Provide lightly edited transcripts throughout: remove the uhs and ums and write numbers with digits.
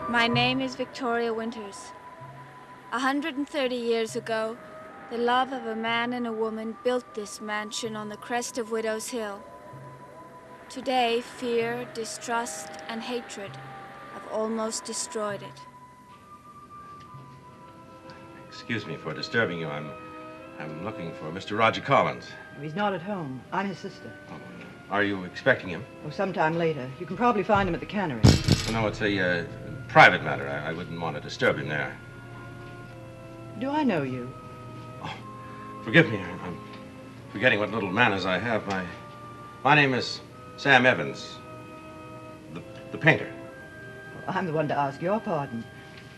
My name is Victoria Winters. 130 years ago, the love of a man and a woman built this mansion on the crest of Widow's Hill. Today, fear, distrust, and hatred have almost destroyed it. Excuse me for disturbing you. I'm looking for Mr. Roger Collins. He's not at home. I'm his sister. Oh, are you expecting him? Oh, sometime later. You can probably find him at the cannery. No, it's a private matter. I wouldn't want to disturb him there. Do I know you? Oh, forgive me. I'm forgetting what little manners I have. My name is Sam Evans, the painter. Well, I'm the one to ask your pardon.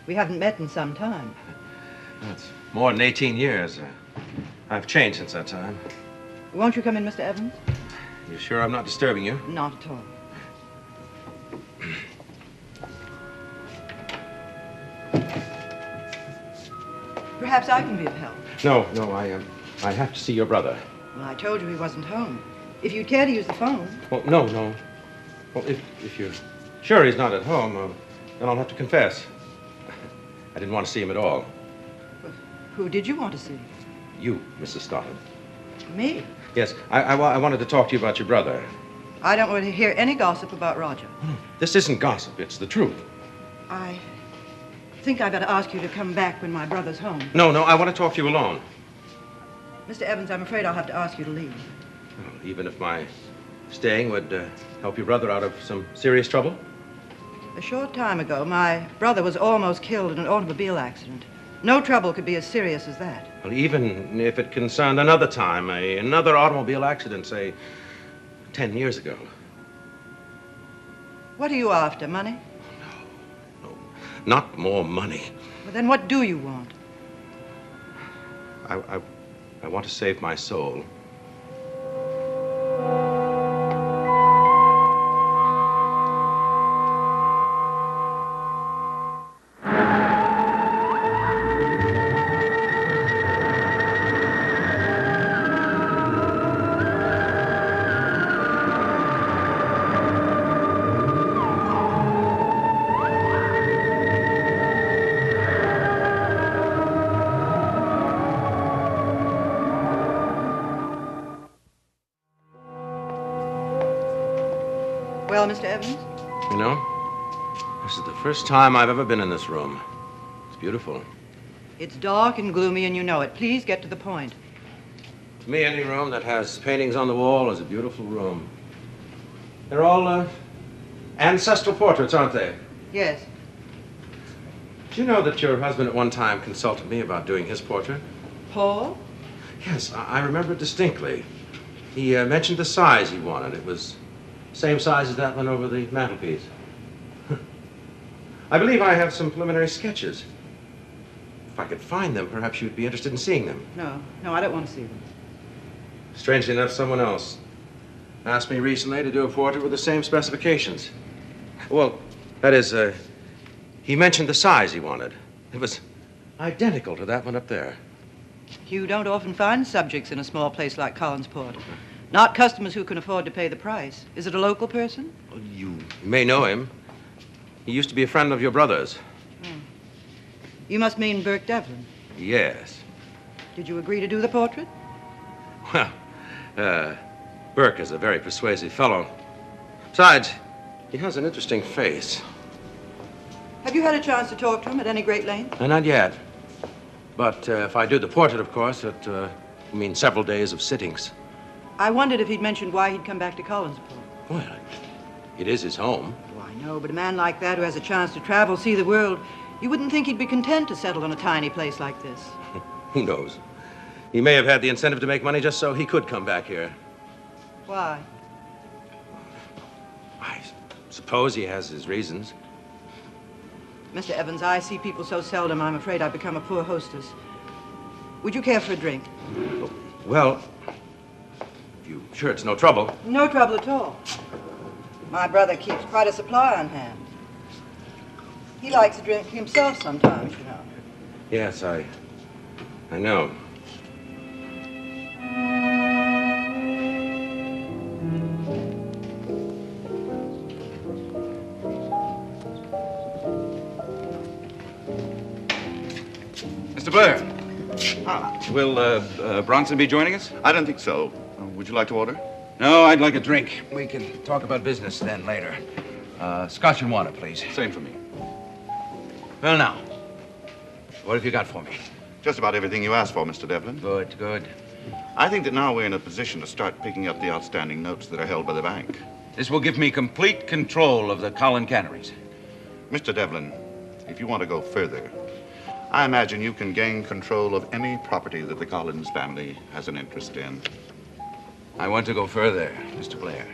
We haven't met in some time. Well, it's more than 18 years. I've changed since that time. Won't you come in, Mr. Evans? You sure I'm not disturbing you? Not at all. Perhaps I can be of help. No, I have to see your brother. Well, I told you he wasn't home. If you'd care to use the phone. Well, no. Well, if you're sure he's not at home, then I'll have to confess. I didn't want to see him at all. Well, who did you want to see? You, Mrs. Stoddard. Me? Yes, I wanted to talk to you about your brother. I don't want to hear any gossip about Roger. This isn't gossip, it's the truth. I think I better ask you to come back when my brother's home. No, I want to talk to you alone. Mr. Evans, I'm afraid I'll have to ask you to leave. Well, even if my staying would help your brother out of some serious trouble? A short time ago, my brother was almost killed in an automobile accident. No trouble could be as serious as that. Well, even if it concerned another time, another automobile accident, say, 10 years ago. What are you after, money? No, not more money. Well, then what do you want? I want to save my soul. Well, Mr. Evans? You know, this is the first time I've ever been in this room. It's beautiful. It's dark and gloomy, and you know it. Please get to the point. To me, any room that has paintings on the wall is a beautiful room. They're all ancestral portraits, aren't they? Yes. Do you know that your husband at one time consulted me about doing his portrait? Paul? Yes, I remember it distinctly. He mentioned the size he wanted. It was the same size as that one over the mantelpiece. I believe I have some preliminary sketches. If I could find them, perhaps you'd be interested in seeing them. No, I don't want to see them. Strangely enough, someone else asked me recently to do a portrait with the same specifications. Well, that is, he mentioned the size he wanted. It was identical to that one up there. You don't often find subjects in a small place like Collinsport. Not customers who can afford to pay the price. Is it a local person? Well, you may know him. He used to be a friend of your brother's. You must mean Burke Devlin. Yes. Did you agree to do the portrait? Well, Burke is a very persuasive fellow. Besides, he has an interesting face. Have you had a chance to talk to him at any great length? Not yet. But if I do the portrait, of course, it will mean several days of sittings. I wondered if he'd mentioned why he'd come back to Collinsport. Well, it is his home. Oh, I know, but a man like that who has a chance to travel, see the world, you wouldn't think he'd be content to settle in a tiny place like this. Who knows? He may have had the incentive to make money just so he could come back here. Why? I suppose he has his reasons. Mr. Evans, I see people so seldom, I'm afraid I've become a poor hostess. Would you care for a drink? Well, you sure it's no trouble? No trouble at all. My brother keeps quite a supply on hand. He likes a drink himself sometimes, you know. Yes, I know. Mr. Blair. Will Bronson be joining us? I don't think so. Would you like to order? No, I'd like a drink. We can talk about business then later. Scotch and water, please. Same for me. Well, now, what have you got for me? Just about everything you asked for, Mr. Devlin. Good, good. I think that now we're in a position to start picking up the outstanding notes that are held by the bank. This will give me complete control of the Collin canneries. Mr. Devlin, if you want to go further, I imagine you can gain control of any property that the Collins family has an interest in. I want to go further, Mr. Blair.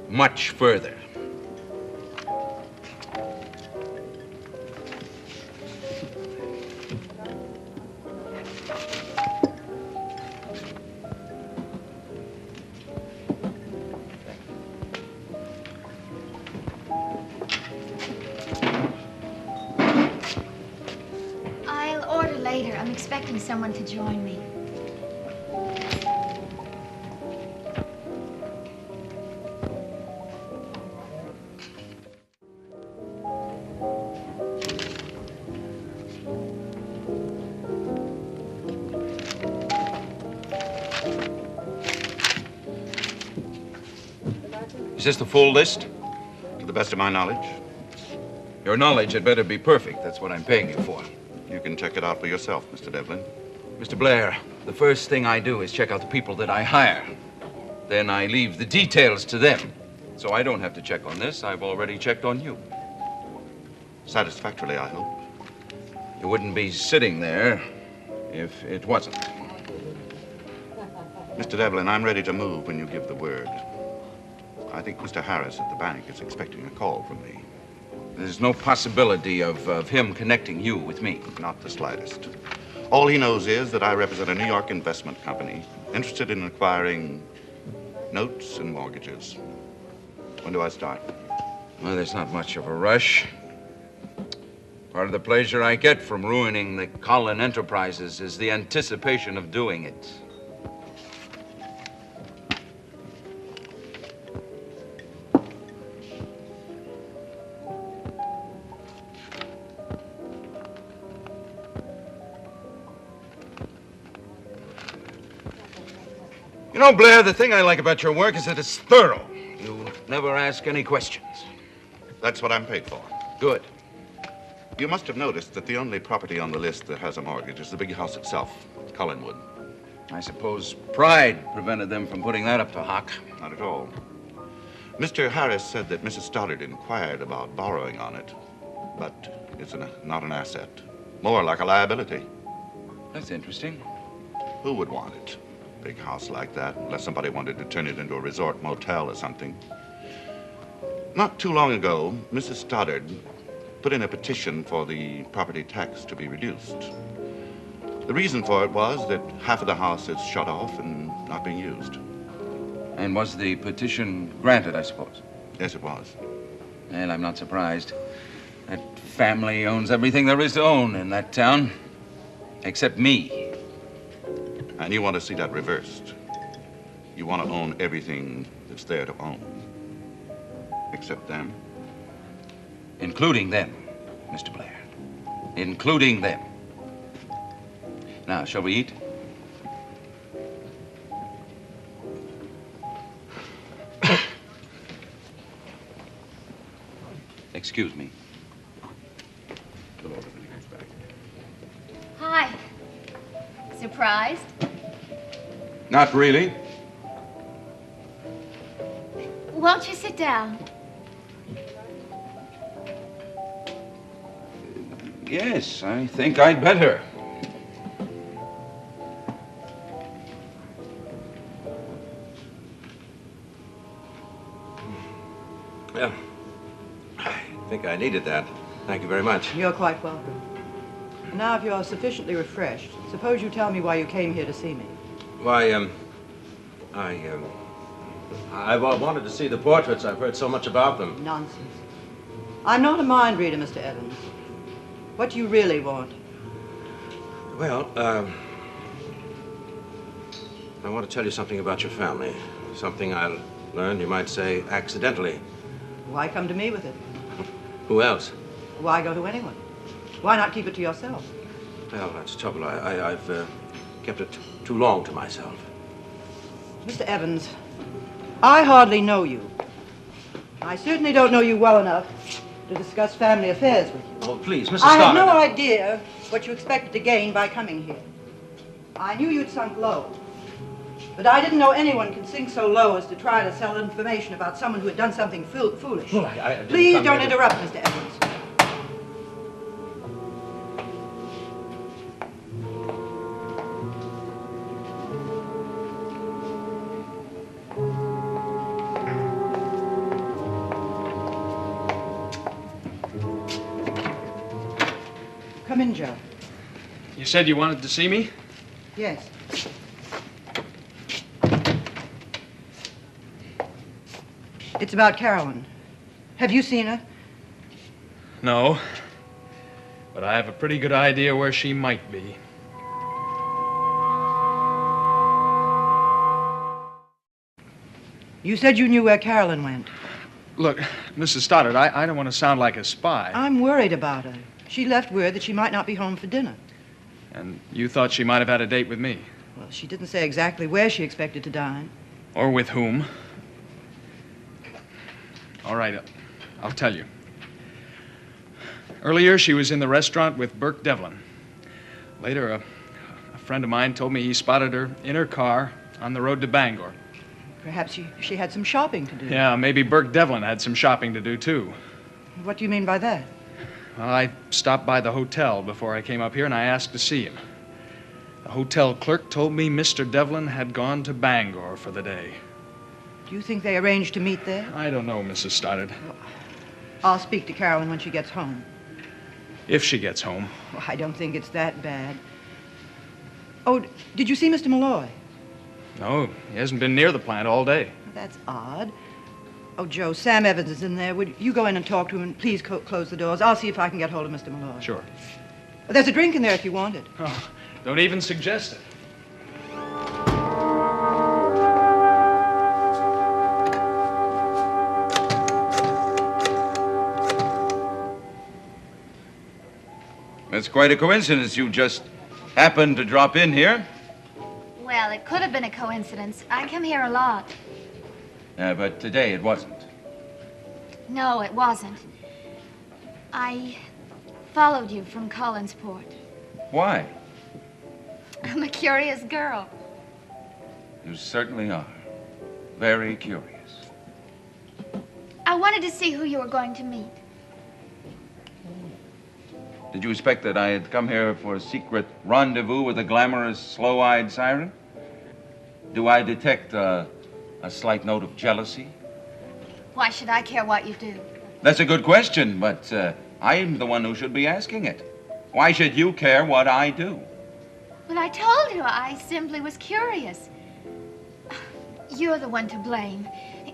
Much further. I'll order later. I'm expecting someone to join me. Is this the full list? To the best of my knowledge. Your knowledge had better be perfect. That's what I'm paying you for. You can check it out for yourself, Mr. Devlin. Mr. Blair, the first thing I do is check out the people that I hire. Then I leave the details to them. So I don't have to check on this. I've already checked on you. Satisfactorily, I hope. You wouldn't be sitting there if it wasn't. Mr. Devlin, I'm ready to move when you give the word. I think Mr. Harris at the bank is expecting a call from me. There's no possibility of him connecting you with me. Not the slightest. All he knows is that I represent a New York investment company interested in acquiring notes and mortgages. When do I start? Well, there's not much of a rush. Part of the pleasure I get from ruining the Collin enterprises is the anticipation of doing it. You know, Blair, the thing I like about your work is that it's thorough. You never ask any questions. That's what I'm paid for. Good. You must have noticed that the only property on the list that has a mortgage is the big house itself, Collinwood. I suppose pride prevented them from putting that up to hock. Not at all. Mr. Harris said that Mrs. Stoddard inquired about borrowing on it, but it's not an asset. More like a liability. That's interesting. Who would want it? Big house like that, unless somebody wanted to turn it into a resort motel or something. Not too long ago, Mrs. Stoddard put in a petition for the property tax to be reduced. The reason for it was that half of the house is shut off and not being used. And was the petition granted, I suppose? Yes, it was. And I'm not surprised. That family owns everything there is to own in that town, except me. And you want to see that reversed. You want to own everything that's there to own. Except them. Including them, Mr. Blair. Including them. Now, shall we eat? Excuse me. Hi. Surprised? Not really. Won't you sit down? Yes, I think I'd better. Well, I think I needed that. Thank you very much. You're quite welcome. Now, if you're sufficiently refreshed, suppose you tell me why you came here to see me. Why, I wanted to see the portraits. I've heard so much about them. Nonsense. I'm not a mind reader, Mr. Evans. What do you really want? Well, I want to tell you something about your family. Something I learned, you might say, accidentally. Why come to me with it? Who else? Why go to anyone? Why not keep it to yourself? Well, that's the trouble. I've kept it too long to myself. Mr. Evans, I hardly know you. I certainly don't know you well enough to discuss family affairs with you. Oh, please, Mrs. I Stoddard. had no idea what you expected to gain by coming here. I knew you'd sunk low, but I didn't know anyone could sink so low as to try to sell information about someone who had done something foolish. Well, I didn't Please come don't here to- interrupt, Mr. Evans. Come in, Joe. You said you wanted to see me? Yes. It's about Carolyn. Have you seen her? No. But I have a pretty good idea where she might be. You said you knew where Carolyn went. Look, Mrs. Stoddard, I don't want to sound like a spy. I'm worried about her. She left word that she might not be home for dinner. And you thought she might have had a date with me. Well, she didn't say exactly where she expected to dine. Or with whom. All right, I'll tell you. Earlier, she was in the restaurant with Burke Devlin. Later, a friend of mine told me he spotted her in her car on the road to Bangor. Perhaps she had some shopping to do. Yeah, maybe Burke Devlin had some shopping to do, too. What do you mean by that? Well, I stopped by the hotel before I came up here, and I asked to see him. The hotel clerk told me Mr. Devlin had gone to Bangor for the day. Do you think they arranged to meet there? I don't know, Mrs. Stoddard. I'll speak to Carolyn when she gets home. If she gets home. Well, I don't think it's that bad. Oh, did you see Mr. Malloy? No, he hasn't been near the plant all day. That's odd. Oh, Joe, Sam Evans is in there. Would you go in and talk to him and please close the doors? I'll see if I can get hold of Mr. Malloy. Sure. There's a drink in there if you want it. Oh, don't even suggest it. It's quite a coincidence you just happened to drop in here. Well, it could have been a coincidence. I come here a lot. But today it wasn't. No, it wasn't. I followed you from Collinsport. Why? I'm a curious girl. You certainly are. Very curious. I wanted to see who you were going to meet. Did you expect that I had come here for a secret rendezvous with a glamorous, slow-eyed siren? Do I detect a slight note of jealousy? Why should I care what you do? That's a good question, but I'm the one who should be asking it. Why should you care what I do? Well, I told you I simply was curious. You're the one to blame.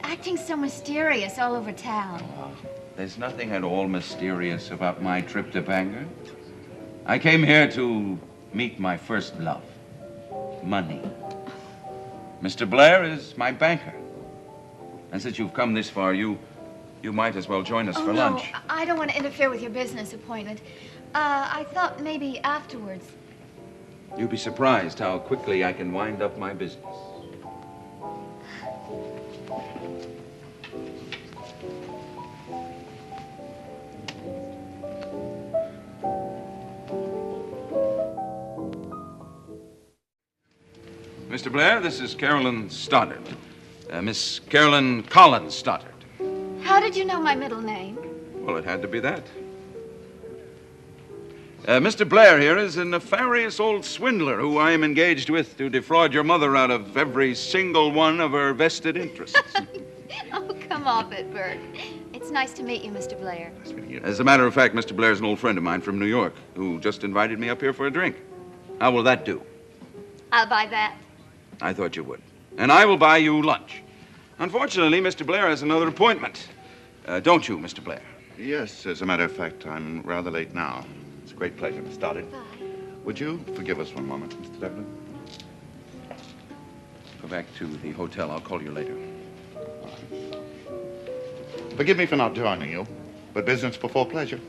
Acting so mysterious all over town. There's nothing at all mysterious about my trip to Bangor. I came here to meet my first love, money. Mr. Blair is my banker. And since you've come this far, you might as well join us for lunch. No, I don't want to interfere with your business appointment. I thought maybe afterwards. You'd be surprised how quickly I can wind up my business. Mr. Blair, this is Carolyn Stoddard. Miss Carolyn Collins Stoddard. How did you know my middle name? Well, it had to be that. Mr. Blair here is a nefarious old swindler who I am engaged with to defraud your mother out of every single one of her vested interests. Oh, come off it, Bert. It's nice to meet you, Mr. Blair. As a matter of fact, Mr. Blair's an old friend of mine from New York who just invited me up here for a drink. How will that do? I'll buy that. I thought you would. And I will buy you lunch. Unfortunately, Mr. Blair has another appointment. Don't you, Mr. Blair? Yes, as a matter of fact, I'm rather late now. It's a great pleasure, Miss Stoddard. Bye. Would you forgive us one moment, Mr. Devlin? Go back to the hotel. I'll call you later. Forgive me for not joining you, but business before pleasure.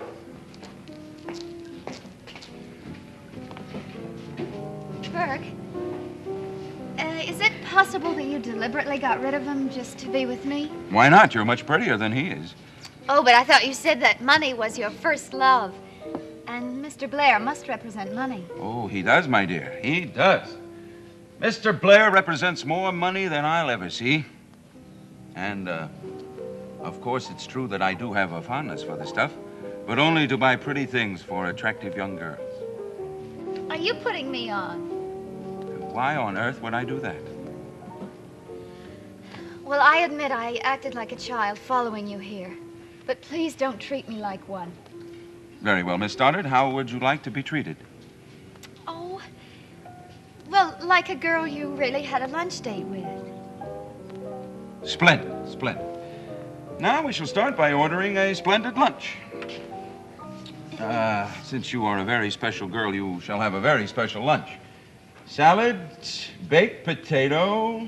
Burke. Is it possible that you deliberately got rid of him just to be with me? Why not? You're much prettier than he is. Oh, but I thought you said that money was your first love. And Mr. Blair must represent money. Oh, he does, my dear. He does. Mr. Blair represents more money than I'll ever see. And, of course, it's true that I do have a fondness for the stuff, but only to buy pretty things for attractive young girls. Are you putting me on? Why on earth would I do that? Well, I admit I acted like a child following you here. But please don't treat me like one. Very well, Miss Stoddard. How would you like to be treated? Oh, well, like a girl you really had a lunch date with. Splendid, splendid. Now we shall start by ordering a splendid lunch. Since you are a very special girl, you shall have a very special lunch. Salad, baked potato,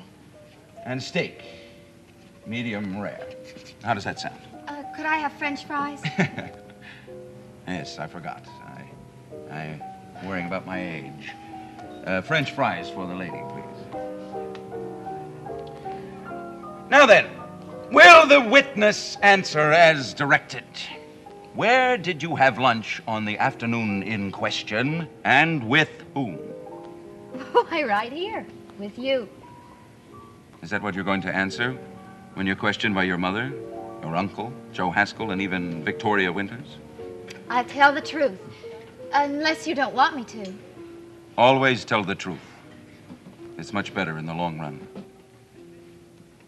and steak. Medium rare. How does that sound? Could I have French fries? Yes, I forgot. I'm worrying about my age. French fries for the lady, please. Now then, will the witness answer as directed? Where did you have lunch on the afternoon in question, and with whom? Why, right here, with you. Is that what you're going to answer when you're questioned by your mother, your uncle, Joe Haskell, and even Victoria Winters? I tell the truth, unless you don't want me to. Always tell the truth. It's much better in the long run.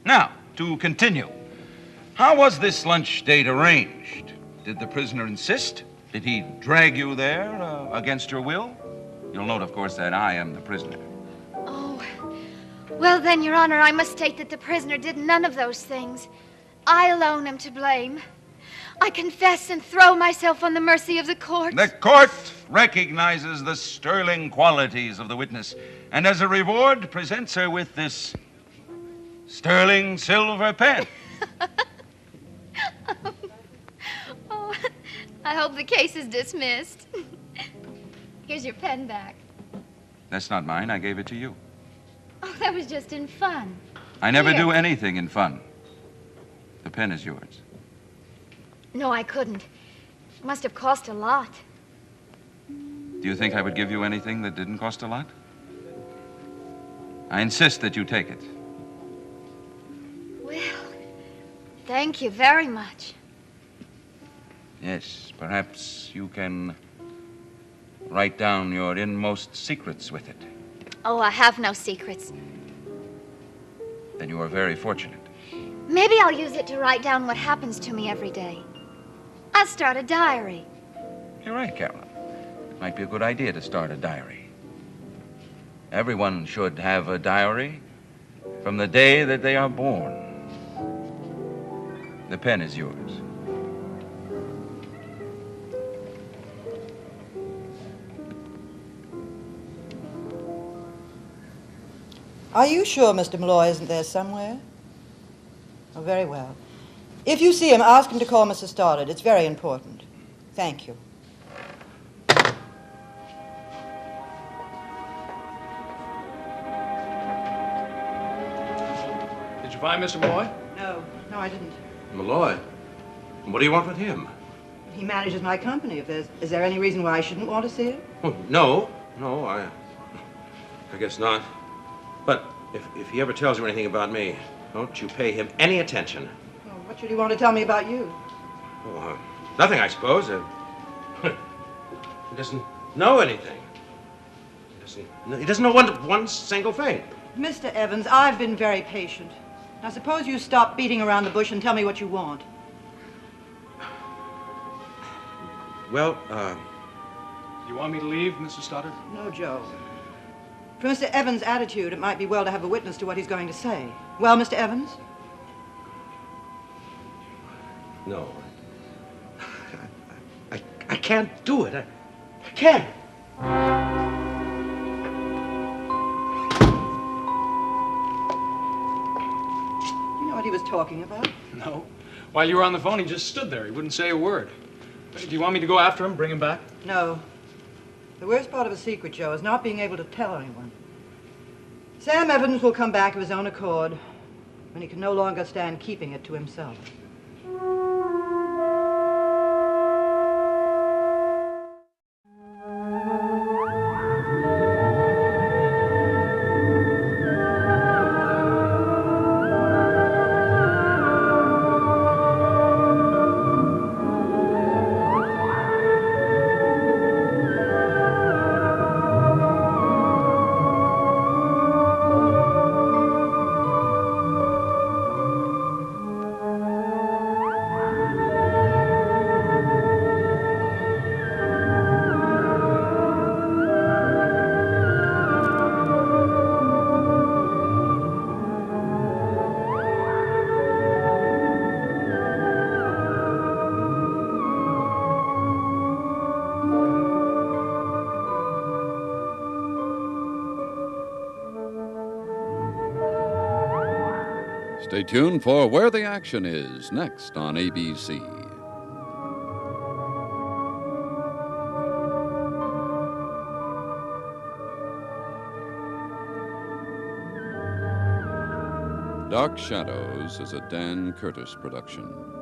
Now, to continue. How was this lunch date arranged? Did the prisoner insist? Did he drag you there against your will? You'll note, of course, that I am the prisoner. Oh, well then, Your Honor, I must state that the prisoner did none of those things. I alone am to blame. I confess and throw myself on the mercy of the court. The court recognizes the sterling qualities of the witness, and as a reward presents her with this sterling silver pen. Oh, I hope the case is dismissed. Here's your pen back. That's not mine. I gave it to you. Oh, that was just in fun. I never Here. do anything in fun. The pen is yours. No, I couldn't. It must have cost a lot. Do you think I would give you anything that didn't cost a lot? I insist that you take it. Well, thank you very much. Yes, perhaps you can write down your inmost secrets with it. Oh, I have no secrets. Then you are very fortunate. Maybe I'll use it to write down what happens to me every day. I'll start a diary. You're right, Carolyn. It might be a good idea to start a diary. Everyone should have a diary from the day that they are born. The pen is yours. Are you sure Mr. Malloy isn't there somewhere? Oh, very well. If you see him, ask him to call Mrs. Stoddard. It's very important. Thank you. Did you find Mr. Malloy? No, I didn't. Malloy? What do you want with him? He manages my company. Is there any reason why I shouldn't want to see him? Oh, no, I guess not. But if he ever tells you anything about me, don't you pay him any attention. Well, what should he want to tell me about you? Oh, nothing, I suppose. He doesn't know anything. He doesn't know one single thing. Mr. Evans, I've been very patient. Now, suppose you stop beating around the bush and tell me what you want. Well, You want me to leave, Mr. Stoddard? No, Joe. From Mr. Evans' attitude, it might be well to have a witness to what he's going to say. Well, Mr. Evans? no. I can't do it. I can't. You know what he was talking about? No. While you were on the phone, he just stood there. He wouldn't say a word. Do you want me to go after him, bring him back? No. The worst part of a secret, Joe, is not being able to tell anyone. Sam Evans will come back of his own accord when he can no longer stand keeping it to himself. Stay tuned for Where the Action Is, next on ABC. Dark Shadows is a Dan Curtis production.